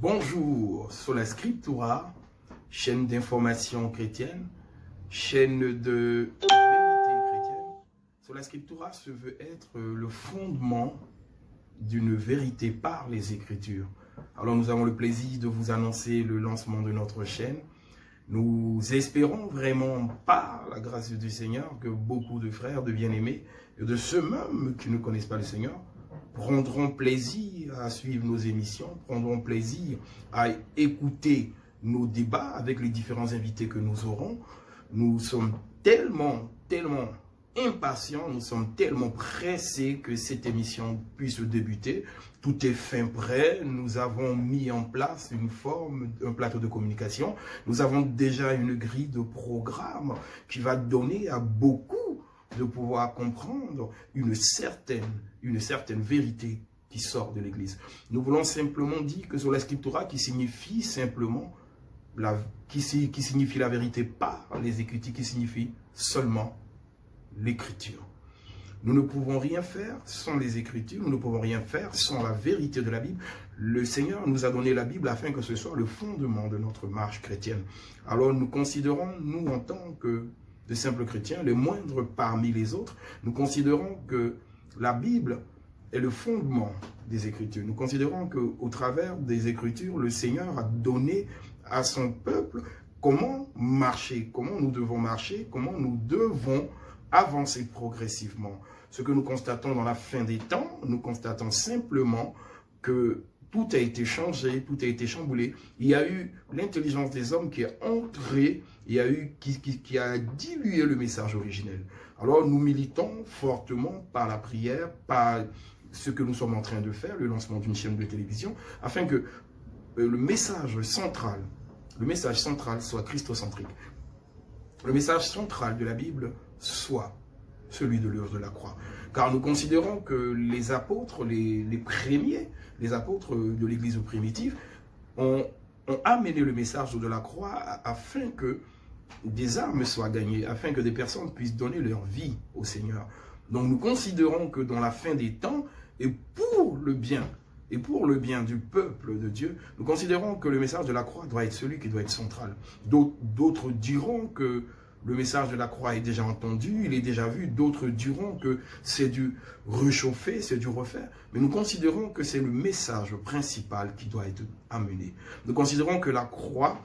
Bonjour, Sola Scriptura, chaîne d'information chrétienne, chaîne de vérité chrétienne. Sola Scriptura se veut être le fondement d'une vérité par les Écritures. Alors nous avons le plaisir de vous annoncer le lancement de notre chaîne. Nous espérons vraiment par la grâce du Seigneur que beaucoup de frères, de bien-aimés, et de ceux même qui ne connaissent pas le Seigneur, prendront plaisir à suivre nos émissions, prendront plaisir à écouter nos débats avec les différents invités que nous aurons. Nous sommes tellement impatients, nous sommes tellement pressés que cette émission puisse débuter. Tout est fin prêt, nous avons mis en place une forme, un plateau de communication. Nous avons déjà une grille de programme qui va donner à beaucoup de pouvoir comprendre une certaine vérité qui sort de l'Église. Nous voulons simplement dire que Sola Scriptura, qui signifie simplement, qui signifie la vérité par les Écritures, qui signifie seulement l'Écriture. Nous ne pouvons rien faire sans les Écritures, nous ne pouvons rien faire sans la vérité de la Bible. Le Seigneur nous a donné la Bible afin que ce soit le fondement de notre marche chrétienne. Alors nous considérons, nous en tant que de simples chrétiens, les moindres parmi les autres, nous considérons que la Bible est le fondement des Écritures. Nous considérons qu'au travers des Écritures, le Seigneur a donné à son peuple comment marcher, comment nous devons marcher, comment nous devons avancer progressivement. Ce que nous constatons dans la fin des temps, nous constatons simplement que tout a été changé, tout a été chamboulé. Il y a eu l'intelligence des hommes qui est entrée, il y a eu qui a dilué le message originel. Alors nous militons fortement par la prière, par ce que nous sommes en train de faire, le lancement d'une chaîne de télévision, afin que le message central soit christocentrique. Le message central de la Bible soit celui de l'œuvre de la croix. Car nous considérons que les apôtres, les premiers, les apôtres de l'Église primitive, ont amené le message de la croix afin que des âmes soient gagnées, afin que des personnes puissent donner leur vie au Seigneur. Donc nous considérons que dans la fin des temps, et pour le bien du peuple de Dieu, nous considérons que le message de la croix doit être celui qui doit être central. D'autres diront que le message de la croix est déjà entendu, il est déjà vu. D'autres diront que c'est du réchauffer, c'est du refaire. Mais nous considérons que c'est le message principal qui doit être amené. Nous considérons que la croix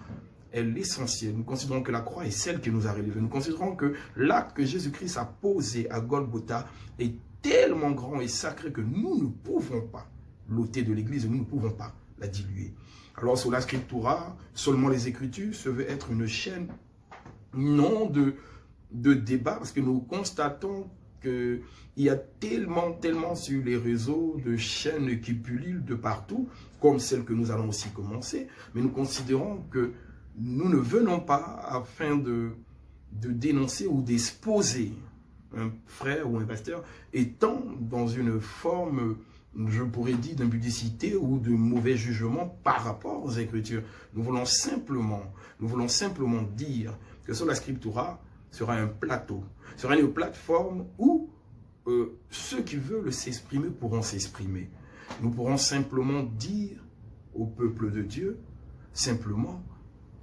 est l'essentiel. Nous considérons que la croix est celle qui nous a relevés. Nous considérons que l'acte que Jésus-Christ a posé à Golgotha est tellement grand et sacré que nous ne pouvons pas l'ôter de l'Église, nous ne pouvons pas la diluer. Alors, Sola Scriptura, seulement les Écritures, se veut être une chaîne non de débat, parce que nous constatons qu'il y a tellement sur les réseaux de chaînes qui pullulent de partout, comme celle que nous allons aussi commencer, mais nous considérons que nous ne venons pas afin de dénoncer ou d'exposer un frère ou un pasteur étant dans une forme, je pourrais dire, d'impudicité ou de mauvais jugement par rapport aux Écritures. Nous voulons simplement dire que Sola Scriptura sera un plateau, sera une plateforme où ceux qui veulent s'exprimer pourront s'exprimer. Nous pourrons simplement dire au peuple de Dieu, simplement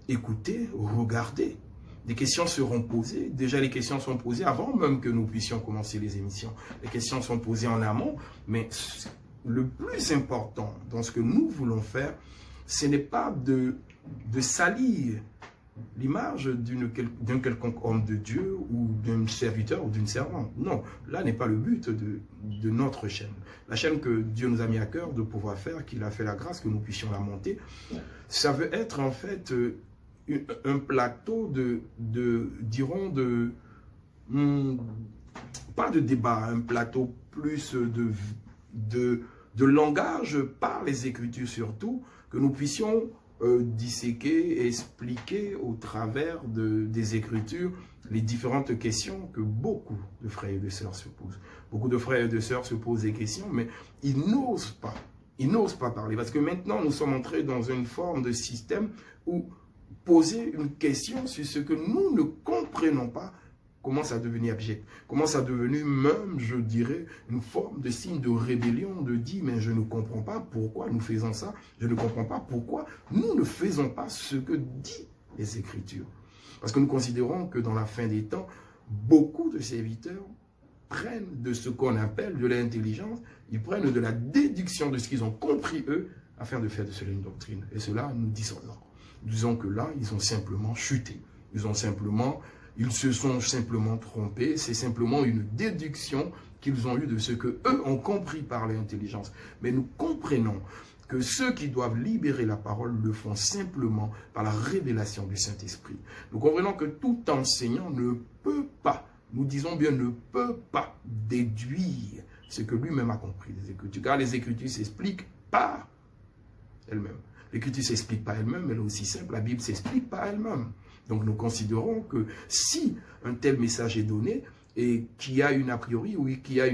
écouter, regarder. Des questions seront posées. Déjà, les questions sont posées avant même que nous puissions commencer les émissions. Les questions sont posées en amont, mais le plus important dans ce que nous voulons faire, ce n'est pas de salir l'image d'un quelconque homme de Dieu ou d'un serviteur ou d'une servante. Non, là n'est pas le but de notre chaîne. La chaîne que Dieu nous a mis à cœur de pouvoir faire, qu'il a fait la grâce que nous puissions la monter, ça veut être en fait un plateau pas de débat, un plateau plus de langage par les Écritures surtout, que nous puissions disséquer, expliquer au travers des Écritures les différentes questions que beaucoup de frères et de sœurs se posent. Beaucoup de frères et de sœurs se posent des questions, mais ils n'osent pas parler, parce que maintenant nous sommes entrés dans une forme de système où poser une question sur ce que nous ne comprenons pas commence à devenir abject, commence à devenir même, je dirais, une forme de signe de rébellion, de dire, mais je ne comprends pas pourquoi nous faisons ça, je ne comprends pas pourquoi nous ne faisons pas ce que dit les Écritures. Parce que nous considérons que dans la fin des temps, beaucoup de serviteurs prennent de ce qu'on appelle de l'intelligence, ils prennent de la déduction de ce qu'ils ont compris eux, afin de faire de cela une doctrine. Et cela, nous disons non. Nous disons que là, ils ont simplement chuté. Ils se sont simplement trompés. C'est simplement une déduction qu'ils ont eue de ce que eux ont compris par l'intelligence. Mais nous comprenons que ceux qui doivent libérer la parole le font simplement par la révélation du Saint-Esprit. Nous comprenons que tout enseignant ne peut pas, nous disons bien ne peut pas déduire ce que lui-même a compris des Écritures. Car les Écritures s'expliquent par elles-mêmes. L'Écriture ne s'explique pas elle-même, elle est aussi simple, la Bible ne s'explique pas elle-même. Donc nous considérons que si un tel message est donné et qu'il y a une a priori ou qu'il y a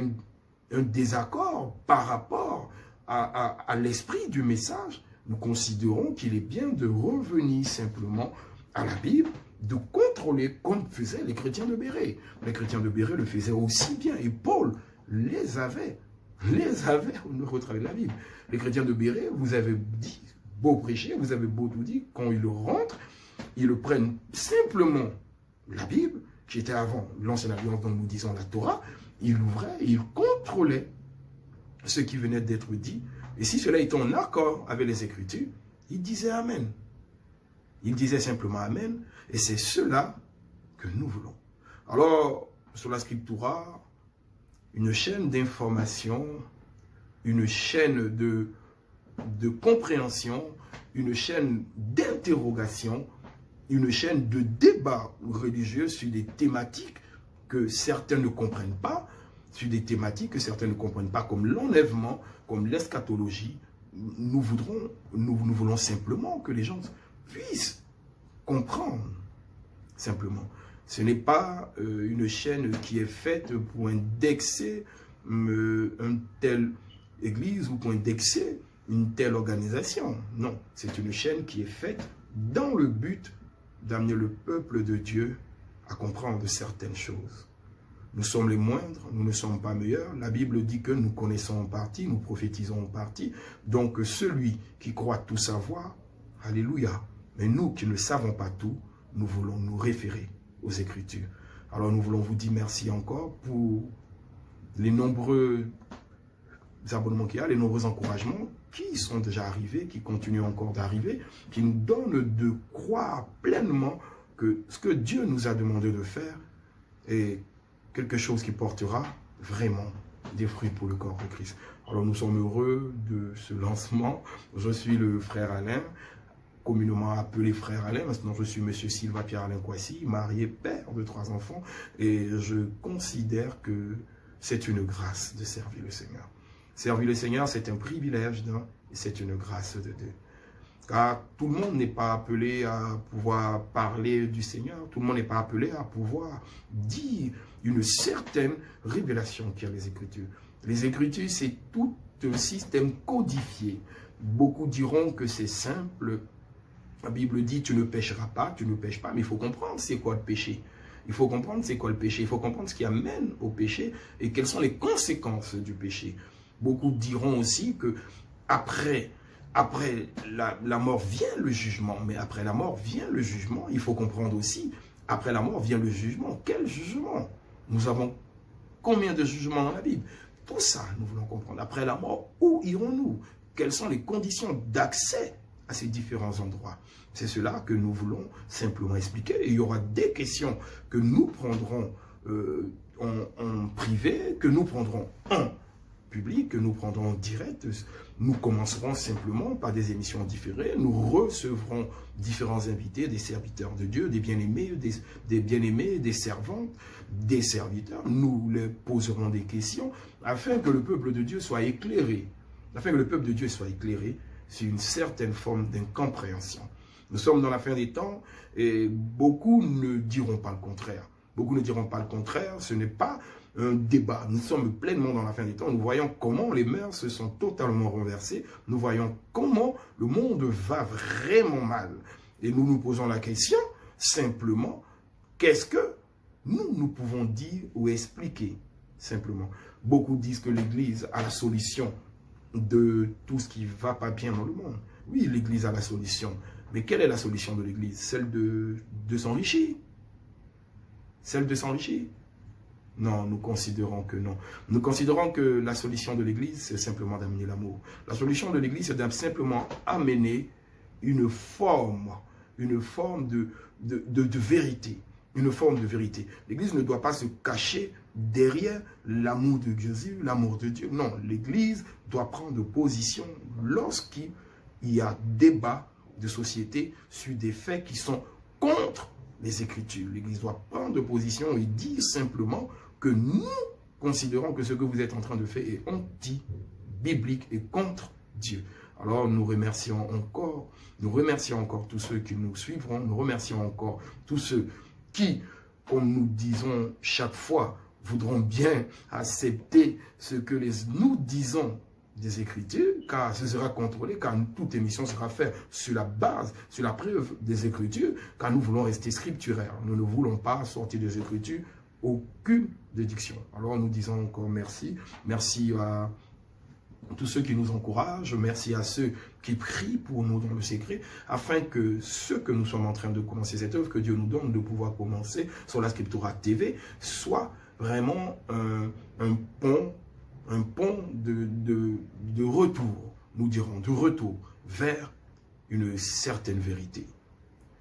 un désaccord par rapport à l'esprit du message, nous considérons qu'il est bien de revenir simplement à la Bible, de contrôler comme faisaient les chrétiens de Bérée. Les chrétiens de Bérée le faisaient aussi bien et Paul les avait, on retrouve la Bible. Les chrétiens de Bérée, vous avez dit, beau prêcher, vous avez beau tout dire, quand ils rentrent, ils prennent simplement la Bible, qui était avant l'ancienne alliance dont nous disons la Torah, ils l'ouvraient, ils contrôlaient ce qui venait d'être dit, et si cela était en accord avec les Écritures, ils disaient Amen. Ils disaient simplement Amen, et c'est cela que nous voulons. Alors, sur la Scriptura, une chaîne d'information, une chaîne de compréhension, une chaîne d'interrogation, une chaîne de débat religieux sur des thématiques que certains ne comprennent pas, sur des thématiques que certains ne comprennent pas, comme l'enlèvement, comme l'eschatologie. Nous voulons simplement que les gens puissent comprendre, simplement. Ce n'est pas une chaîne qui est faite pour indexer une telle église ou pour indexer une telle organisation. Non, c'est une chaîne qui est faite dans le but d'amener le peuple de Dieu à comprendre certaines choses. Nous sommes les moindres, nous ne sommes pas meilleurs. La Bible dit que nous connaissons en partie, nous prophétisons en partie. Donc celui qui croit tout savoir, alléluia. Mais nous qui ne savons pas tout, nous voulons nous référer aux Écritures. Alors nous voulons vous dire merci encore pour les nombreux abonnements qu'il y a, les nombreux encouragements qui sont déjà arrivés, qui continuent encore d'arriver, qui nous donnent de croire pleinement que ce que Dieu nous a demandé de faire est quelque chose qui portera vraiment des fruits pour le corps de Christ. Alors nous sommes heureux de ce lancement. Je suis le frère Alain, communément appelé frère Alain. Maintenant je suis monsieur Sylvain Pierre-Alain Kouassi, marié, père de 3 enfants, et je considère que c'est une grâce de servir le Seigneur. Servir le Seigneur, c'est un privilège, et c'est une grâce de Dieu. Car tout le monde n'est pas appelé à pouvoir parler du Seigneur, tout le monde n'est pas appelé à pouvoir dire une certaine révélation qu'il y a les Écritures. Les Écritures, c'est tout un système codifié. Beaucoup diront que c'est simple. La Bible dit, tu ne pécheras pas, tu ne pêches pas, mais il faut comprendre c'est quoi le péché. Il faut comprendre c'est quoi le péché, il faut comprendre ce qui amène au péché et quelles sont les conséquences du péché. Beaucoup diront aussi que après la mort vient le jugement, mais après la mort vient le jugement. Il faut comprendre aussi, après la mort vient le jugement. Quel jugement? Nous avons combien de jugements dans la Bible? Tout ça, nous voulons comprendre. Après la mort, où irons-nous? Quelles sont les conditions d'accès à ces différents endroits? C'est cela que nous voulons simplement expliquer. Et il y aura des questions que nous prendrons en privé, que nous prendrons en public, que nous prendrons en direct. Nous commencerons simplement par des émissions différées. Nous recevrons différents invités, des serviteurs de Dieu, des bien-aimés, des servantes, des serviteurs. Nous leur poserons des questions afin que le peuple de Dieu soit éclairé. Afin que le peuple de Dieu soit éclairé sur une certaine forme d'incompréhension. Nous sommes dans la fin des temps et beaucoup ne diront pas le contraire. Beaucoup ne diront pas le contraire. Ce n'est pas un débat. Nous sommes pleinement dans la fin des temps. Nous voyons comment les mœurs se sont totalement renversées. Nous voyons comment le monde va vraiment mal. Et nous nous posons la question, simplement, qu'est-ce que nous pouvons dire ou expliquer simplement. Beaucoup disent que l'Église a la solution de tout ce qui ne va pas bien dans le monde. Oui, l'Église a la solution. Mais quelle est la solution de l'Église? Celle de s'enrichir. Celle de s'enrichir. Non, nous considérons que non. Nous considérons que la solution de l'Église, c'est simplement d'amener l'amour. La solution de l'Église, c'est simplement amener une forme de vérité. Une forme de vérité. L'Église ne doit pas se cacher derrière l'amour de Jésus, l'amour de Dieu. Non, l'Église doit prendre position lorsqu'il y a débat de société sur des faits qui sont contre les Écritures. L'Église doit prendre position et dire simplement que nous considérons que ce que vous êtes en train de faire est anti-biblique et contre Dieu. Alors nous remercions encore tous ceux qui nous suivront, nous remercions encore tous ceux qui, comme nous disons chaque fois, voudront bien accepter ce que nous disons des Écritures, car ce sera contrôlé, car toute émission sera faite sur la base, sur la preuve des Écritures, car nous voulons rester scripturaires. Nous ne voulons pas sortir des Écritures aucune déduction. Alors nous disons encore merci. Merci à tous ceux qui nous encouragent. Merci à ceux qui prient pour nous dans le secret, afin que ce que nous sommes en train de commencer, cette œuvre que Dieu nous donne de pouvoir commencer sur la Scriptura TV, soit vraiment un pont de retour, nous dirons, de retour vers une certaine vérité.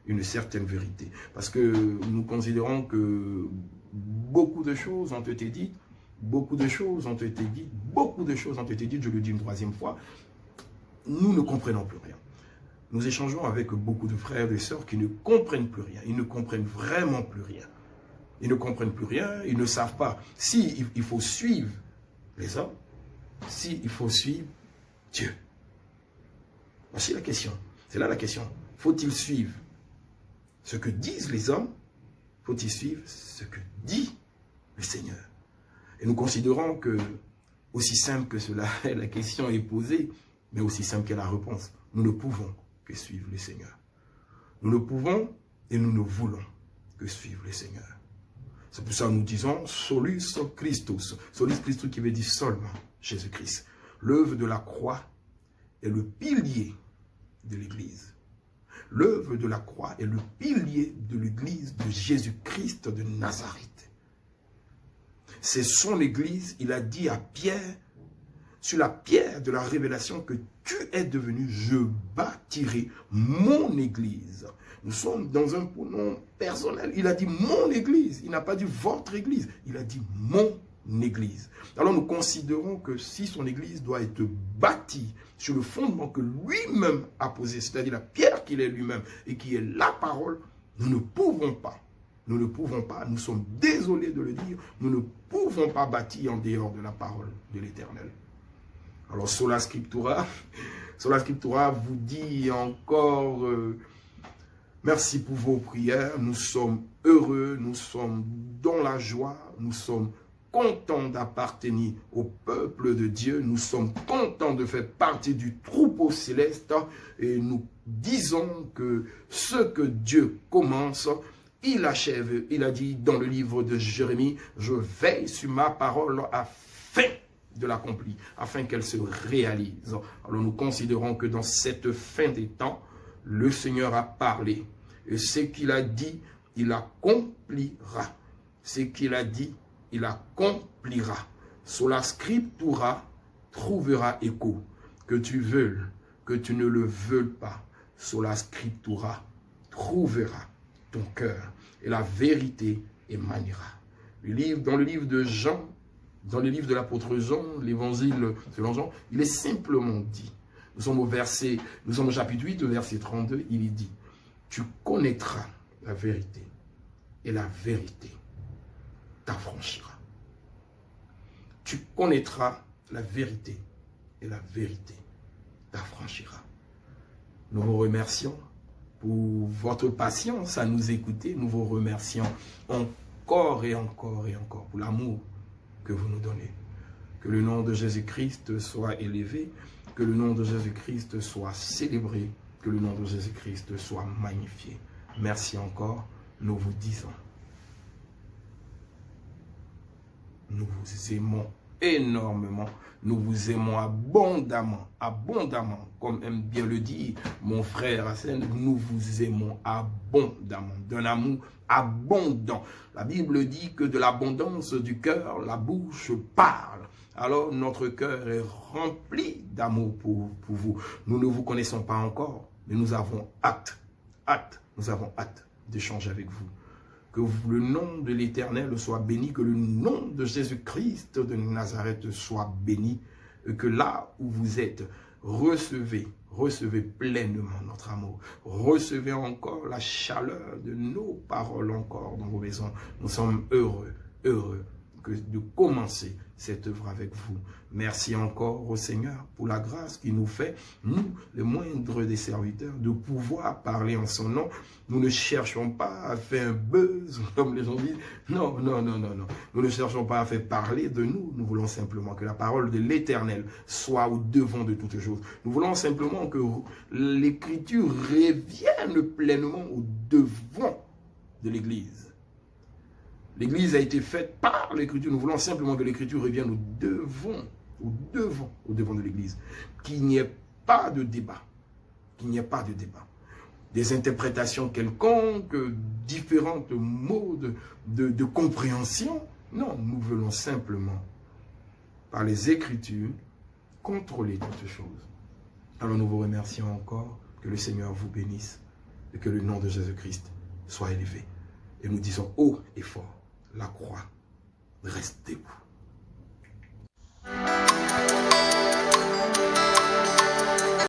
Une certaine vérité. Parce que nous considérons que beaucoup de choses ont été dites, beaucoup de choses ont été dites, je le dis une troisième fois, nous ne comprenons plus rien. Nous échangeons avec beaucoup de frères et sœurs qui ne comprennent plus rien, ils ne comprennent vraiment plus rien. Ils ne comprennent plus rien, ils ne savent pas si il faut suivre les hommes, si il faut suivre Dieu. Voici la question, c'est là la question. Faut-il suivre ce que disent les hommes? Faut-il suivre ce que dit le Seigneur? Et nous considérons que, aussi simple que cela est, la question est posée, mais aussi simple qu'est la réponse. Nous ne pouvons que suivre le Seigneur. Nous ne pouvons et nous ne voulons que suivre le Seigneur. C'est pour ça que nous disons solus Christus. Solus Christus qui veut dire seulement Jésus-Christ. L'œuvre de la croix est le pilier de l'Église. L'œuvre de la croix est le pilier de l'Église de Jésus-Christ de Nazareth. C'est son Église, il a dit à Pierre, sur la pierre de la révélation que tu es devenu, je bâtirai mon Église. Nous sommes dans un pronom personnel. Il a dit mon Église, il n'a pas dit votre Église, il a dit mon Église. Alors nous considérons que si son Église doit être bâtie sur le fondement que lui-même a posé, c'est-à-dire la pierre qu'il est lui-même et qui est la parole, nous ne pouvons pas, nous sommes désolés de le dire, nous ne pouvons pas bâtir en dehors de la parole de l'Éternel. Alors Sola Scriptura vous dit encore merci pour vos prières, nous sommes heureux, nous sommes dans la joie, nous sommes contents d'appartenir au peuple de Dieu, nous sommes contents de faire partie du troupeau céleste et nous disons que ce que Dieu commence, il achève. Il a dit dans le livre de Jérémie, je veille sur ma parole afin de l'accomplir, afin qu'elle se réalise. Alors nous considérons que dans cette fin des temps, le Seigneur a parlé et ce qu'il a dit, il accomplira. Ce qu'il a dit, il accomplira. Sola Scriptura trouvera écho. Que tu veuilles, que tu ne le veuilles pas. Sola Scriptura trouvera ton cœur. Et la vérité émanera. Dans le livre de Jean, dans le livre de l'apôtre Jean, l'évangile selon Jean, il est simplement dit. Nous sommes au chapitre 8, verset 32, il est dit, tu connaîtras la vérité et la vérité t'affranchira. Tu connaîtras la vérité et la vérité t'affranchira. Nous vous remercions pour votre patience à nous écouter. Nous vous remercions encore et encore et encore pour l'amour que vous nous donnez. Que le nom de Jésus-Christ soit élevé, que le nom de Jésus-Christ soit célébré, que le nom de Jésus-Christ soit magnifié. Merci encore, nous vous disons nous vous aimons énormément. Nous vous aimons abondamment, abondamment, comme aime bien le dire mon frère Hassan, nous vous aimons abondamment, d'un amour abondant. La Bible dit que de l'abondance du cœur, la bouche parle. Alors notre cœur est rempli d'amour pour vous. Nous ne vous connaissons pas encore, mais nous avons hâte, nous avons hâte d'échanger avec vous. Que le nom de l'Éternel soit béni, que le nom de Jésus-Christ de Nazareth soit béni, et que là où vous êtes, recevez pleinement notre amour. Recevez encore la chaleur de nos paroles encore dans vos maisons. Nous sommes heureux de commencer cette œuvre avec vous. Merci encore au Seigneur pour la grâce qu'il nous fait, nous, les moindres des serviteurs, de pouvoir parler en son nom. Nous ne cherchons pas à faire un buzz, comme les gens disent. Non. Nous ne cherchons pas à faire parler de nous. Nous voulons simplement que la parole de l'Éternel soit au devant de toutes choses. Nous voulons simplement que l'Écriture revienne pleinement au devant de l'Église. L'Église a été faite par l'Écriture. Nous voulons simplement que l'Écriture revienne au devant de l'Église. Qu'il n'y ait pas de débat. Des interprétations quelconques, différentes modes de compréhension. Non, nous voulons simplement, par les Écritures, contrôler toutes choses. Alors nous vous remercions encore. Que le Seigneur vous bénisse et que le nom de Jésus-Christ soit élevé. Et nous disons haut et fort, la croix reste debout.